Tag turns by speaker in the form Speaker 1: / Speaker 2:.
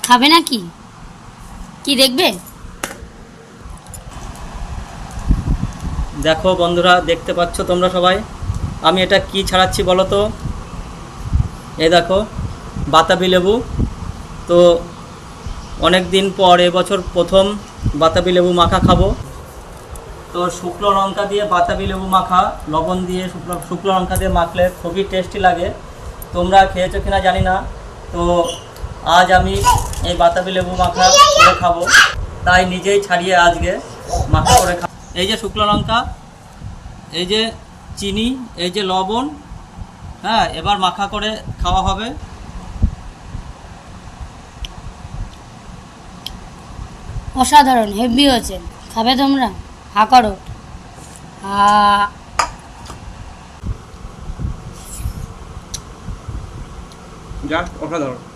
Speaker 1: খাবে নাকি? কি দেখবে?
Speaker 2: দেখো বন্ধুরা, দেখতে পাচ্ছ তোমরা সবাই, আমি এটা কি ছাড়াচ্ছি বলো তো? এই দেখো, বাতাবি লেবু। তো অনেক দিন পর এবছর প্রথম বাতাবি লেবু মাখা খাবো। তো শুকনো লঙ্কা দিয়ে বাতাবি লেবু মাখা, লবণ দিয়ে শুকনো লঙ্কা দিয়ে মাখলে খুবই টেস্টি লাগে। তোমরা খেয়েছো কিনা জানি না। তো আজ আমি এই বাতাবি লেবু মাখা করে খাবো, তাই নিজেই ছাড়িয়ে আজকে মাখা করে খাবো। এই যে শুকনো লঙ্কা, এই যে চিনি, এই যে লবণ, হ্যাঁ, এবার মাখা করে খাওয়া হবে।
Speaker 1: অসাধারণ, হেভি হয়েছে। খাবে তোমরা? হা করো। হা।
Speaker 2: জাস্ট অসাধারণ।